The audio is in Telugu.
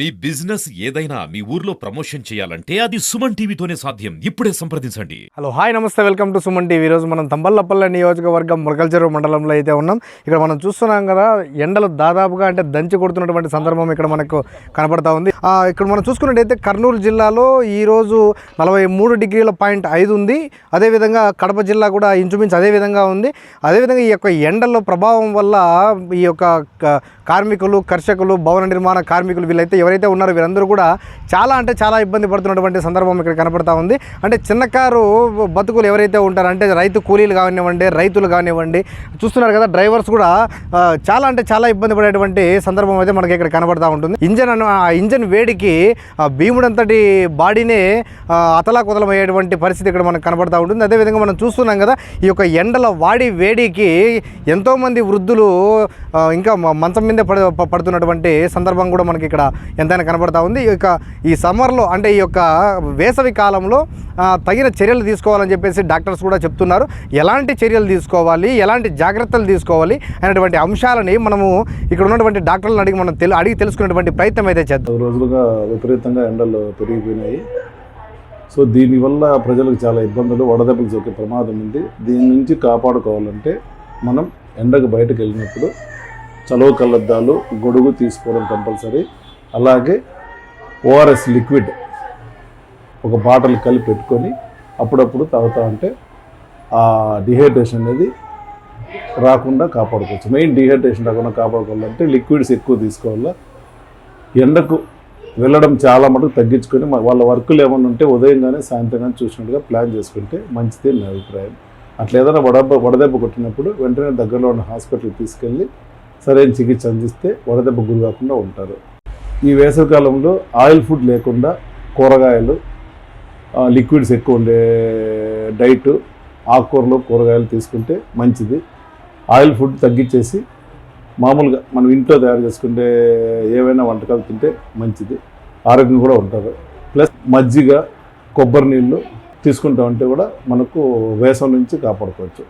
మీ బిజినెస్ ఏదైనా మీ ఊర్లో ప్రమోషన్ చేయాలంటే అది సుమన్ టీవీతోనే సాధ్యం. ఇప్పుడే సంప్రదించండి. హలో హాయ్ నమస్తే, వెల్కమ్ టు సుమన్ టీవీ. ఈరోజు మనం తంబల్లపల్లె నియోజకవర్గం మురకల్చెరువు మండలంలో అయితే ఉన్నాం. ఇక్కడ మనం చూస్తున్నాం కదా, ఎండలు దాదాపుగా అంటే దంచి కొడుతున్నటువంటి సందర్భం ఇక్కడ మనకు కనపడతా ఉంది. ఇక్కడ మనం చూసుకున్నట్టయితే కర్నూలు జిల్లాలో ఈరోజు 43.5 ఉంది. అదేవిధంగా కడప జిల్లా కూడా ఇంచుమించు అదే విధంగా ఉంది. అదేవిధంగా ఈ యొక్క ఎండల ప్రభావం వల్ల ఈ యొక్క కార్మికులు, కర్షకులు, భవన నిర్మాణ కార్మికులు వీళ్ళైతే ఎవరైతే ఉన్నారో వీరందరూ కూడా చాలా ఇబ్బంది పడుతున్నటువంటి సందర్భం ఇక్కడ కనపడతా ఉంది. అంటే చిన్నకారు బతుకులు ఎవరైతే ఉంటారో, అంటే రైతు కూలీలు కానివ్వండి, రైతులు కానివ్వండి, చూస్తున్నారు కదా, డ్రైవర్స్ కూడా చాలా ఇబ్బంది పడేటువంటి సందర్భం అయితే మనకి ఇక్కడ కనపడతా ఉంటుంది. ఇంజన్ వేడికి భీముడంతటి బాడీనే అతలాకుతలమయ్యేటువంటి పరిస్థితి ఇక్కడ మనకు కనపడతా ఉంటుంది. అదేవిధంగా మనం చూస్తున్నాం కదా, ఈ యొక్క ఎండల వేడికి ఎంతోమంది వృద్ధులు ఇంకా మంచం మీదే పడుతున్నటువంటి సందర్భం కూడా మనకి ఇక్కడ ఎంతైనా కనబడతా ఉంది. ఈ సమ్మర్లో, అంటే ఈ యొక్క వేసవి కాలంలో తగిన చర్యలు తీసుకోవాలని చెప్పేసి డాక్టర్స్ కూడా చెప్తున్నారు. ఎలాంటి చర్యలు తీసుకోవాలి, ఎలాంటి జాగ్రత్తలు తీసుకోవాలి అనేటువంటి అంశాలని మనము ఇక్కడ ఉన్నటువంటి డాక్టర్లను అడిగి మనం తెలుసుకునేటువంటి ప్రయత్నం అయితే చేద్దాం. రోజులుగా విపరీతంగా ఎండలు పెరిగిపోయినాయి. సో దీనివల్ల ప్రజలకు చాలా ఇబ్బందులు, వడదెబ్బలు సోకే ప్రమాదం ఉంది. దీని నుంచి కాపాడుకోవాలంటే మనం ఎండకు బయటకు వెళ్ళినప్పుడు చలువ కళ్ళద్దాలు, గొడుగు తీసుకోవడం కంపల్సరీ. అలాగే ఓఆర్ఎస్ లిక్విడ్ ఒక బాటిల్ కలిపి పెట్టుకొని అప్పుడప్పుడు తాగుతూ ఉంటే ఆ డిహైడ్రేషన్ అనేది రాకుండా కాపాడుకోవచ్చు. మెయిన్ డిహైడ్రేషన్ రాకుండా కాపాడుకోవాలంటే లిక్విడ్స్ ఎక్కువ తీసుకోవాలా. ఎండకు వెళ్ళడం చాలా మటుకు తగ్గించుకొని వాళ్ళ వర్కులు ఏమైనా ఉంటే ఉదయం కానీ సాయంత్రం కానీ చూసినట్టుగా ప్లాన్ చేసుకుంటే మంచిదే నా అభిప్రాయం. అట్లా ఏదైనా వడదెబ్బ కొట్టినప్పుడు వెంటనే దగ్గరలో ఉన్న హాస్పిటల్కి తీసుకెళ్ళి సరైన చికిత్స అందిస్తే వడదెబ్బ గురి కాకుండా ఉంటారు. ఈ వేసవికాలంలో ఆయిల్ ఫుడ్ లేకుండా కూరగాయలు, లిక్విడ్స్ ఎక్కువ ఉండే డైట్, ఆకుకూరలు, కూరగాయలు తీసుకుంటే మంచిది. ఆయిల్ ఫుడ్ తగ్గించేసి మామూలుగా మనం ఇంట్లో తయారు చేసుకుంటే ఏవైనా వంటకాలు తింటే మంచిది, ఆరోగ్యం కూడా ఉంటారు. ప్లస్ మజ్జిగ, కొబ్బరి నీళ్ళు తీసుకుంటామంటే కూడా మనకు వేసవి నుంచి కాపాడుకోవచ్చు.